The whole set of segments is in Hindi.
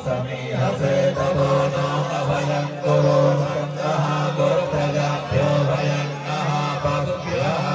समीहसे ततो नो अभयं कुरु सन्दः गुरुप्रजाभ्यो भयं नः पशुभ्यः।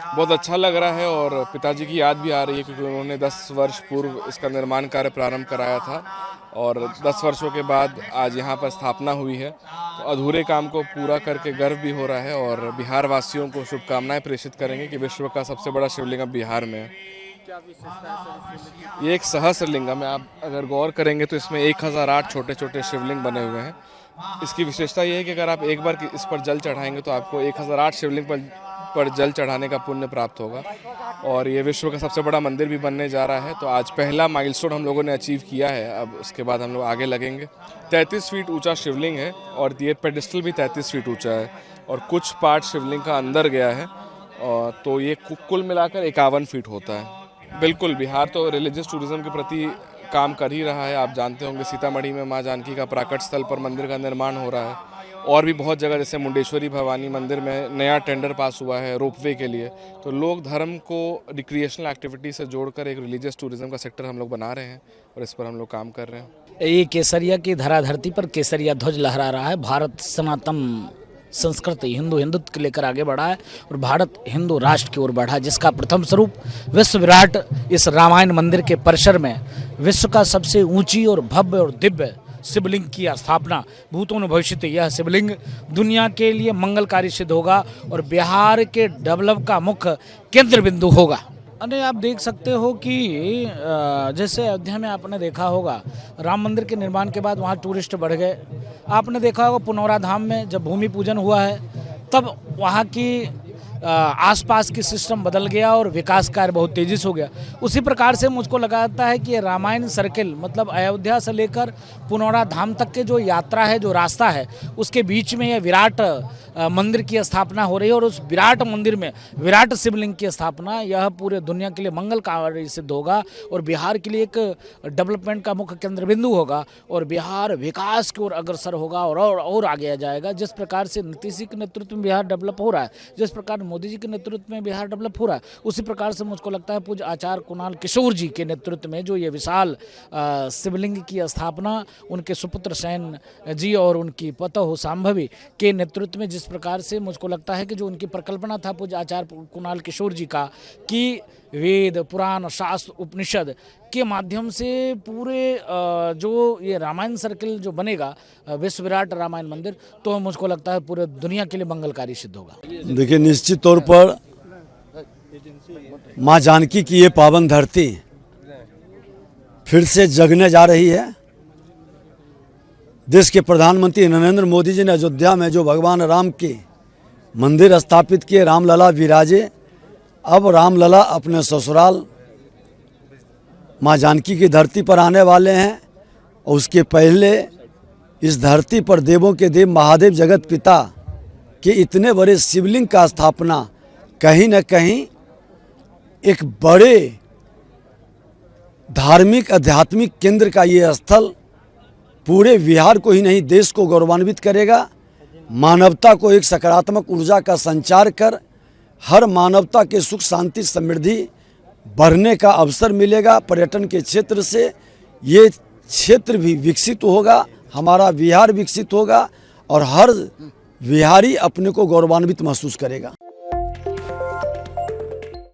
बहुत अच्छा लग रहा है और पिताजी की याद भी आ रही है क्योंकि उन्होंने 10 वर्ष पूर्व इसका निर्माण कार्य प्रारंभ कराया था और 10 वर्षों के बाद आज यहाँ पर स्थापना हुई है। तो अधूरे काम को पूरा करके गर्व भी हो रहा है और बिहार वासियों को शुभकामनाएं प्रेषित करेंगे कि विश्व का सबसे बड़ा शिवलिंग अब बिहार में है। ये एक सहस्रलिंगम है। आप अगर गौर करेंगे तो इसमें 1008 छोटे छोटे शिवलिंग बने हुए हैं। इसकी विशेषता ये है कि अगर आप एक बार इस पर जल चढ़ाएंगे तो आपको 1008 शिवलिंग पर जल चढ़ाने का पुण्य प्राप्त होगा और ये विश्व का सबसे बड़ा मंदिर भी बनने जा रहा है। तो आज पहला माइलस्टोन हम लोगों ने अचीव किया है। अब उसके बाद हम लोग आगे लगेंगे। 33 फीट ऊंचा शिवलिंग है और ये पेडिस्टल भी 33 फीट ऊंचा है और कुछ पार्ट शिवलिंग का अंदर गया है और तो ये कुल मिलाकर 51 फीट होता है। बिल्कुल, बिहार तो रिलीजियस टूरिज्म के प्रति काम कर ही रहा है। आप जानते होंगे सीतामढ़ी में माँ जानकी का प्राकट स्थल पर मंदिर का निर्माण हो रहा है और भी बहुत जगह जैसे मुंडेश्वरी भवानी मंदिर में नया टेंडर पास हुआ है रोपवे के लिए। तो लोग धर्म को रिक्रिएशनल एक्टिविटी से जोड़कर एक रिलीजियस टूरिज्म का सेक्टर हम लोग बना रहे हैं और इस पर हम लोग काम कर रहे हैं। ये केसरिया की धराधरती पर केसरिया ध्वज लहरा रहा है। भारत सनातन संस्कृति हिंदुत्व को लेकर आगे बढ़ा है और भारत हिंदू राष्ट्र की ओर बढ़ा है, जिसका प्रथम स्वरूप विश्व विराट इस रामायण मंदिर के परिसर में विश्व का सबसे ऊंची और भव्य और दिव्य शिवलिंग की स्थापना भूतों ने भविष्य। यह शिवलिंग दुनिया के लिए मंगलकारी सिद्ध होगा और बिहार के डेवलप का मुख्य केंद्र बिंदु होगा। अरे आप देख सकते हो कि जैसे अयोध्या में आपने देखा होगा राम मंदिर के निर्माण के बाद वहाँ टूरिस्ट बढ़ गए। आपने देखा होगा पुनौरा धाम में जब भूमि पूजन हुआ है तब वहाँ की आसपास की सिस्टम बदल गया और विकास कार्य बहुत तेजी से हो गया। उसी प्रकार से मुझको लगाता है कि ये रामायण सर्किल मतलब अयोध्या से लेकर पुनौरा धाम तक के जो यात्रा है, जो रास्ता है, उसके बीच में यह विराट मंदिर की स्थापना हो रही है और उस विराट मंदिर में विराट शिवलिंग की स्थापना यह पूरे दुनिया के लिए मंगलकारी सिद्ध होगा और बिहार के लिए एक डेवलपमेंट का मुख्य केंद्र बिंदु होगा और बिहार विकास की ओर अग्रसर होगा और आगे आ जाएगा। जिस प्रकार से नीतीश जी के नेतृत्व में बिहार डेवलप हो रहा है, जिस प्रकार मोदी जी के नेतृत्व में बिहार डेवलप हो रहा है, उसी प्रकार से मुझको लगता है पूज्य आचार्य कुणाल किशोर जी के नेतृत्व में जो ये विशाल शिवलिंग की स्थापना उनके सुपुत्र सैन जी और उनकी पतोह शांभवी के नेतृत्व में जिस प्रकार से मुझको लगता है कि जो उनकी परिकल्पना था पूज्य आचार्य कुणाल किशोर जी का कि वेद पुराण शास्त्र उपनिषद के माध्यम से पूरे जो ये रामायण सर्किल जो बनेगा विश्व विराट रामायण मंदिर, तो मुझको लगता है पूरे दुनिया के लिए मंगलकारी सिद्ध होगा। देखिए, निश्चित तौर पर माँ जानकी की ये पावन धरती फिर से जगने जा रही है। देश के प्रधानमंत्री नरेंद्र मोदी जी ने अयोध्या में जो भगवान राम के मंदिर स्थापित किए, रामलला विराजे। अब रामलला अपने ससुराल माँ जानकी की धरती पर आने वाले हैं और उसके पहले इस धरती पर देवों के देव महादेव जगत पिता के इतने बड़े शिवलिंग का स्थापना कहीं न कहीं एक बड़े धार्मिक आध्यात्मिक केंद्र का ये स्थल पूरे बिहार को ही नहीं देश को गौरवान्वित करेगा। मानवता को एक सकारात्मक ऊर्जा का संचार कर हर मानवता के सुख शांति समृद्धि बढ़ने का अवसर मिलेगा। पर्यटन के क्षेत्र से ये क्षेत्र भी विकसित होगा, हमारा बिहार विकसित होगा और हर बिहारी अपने को गौरवान्वित महसूस करेगा।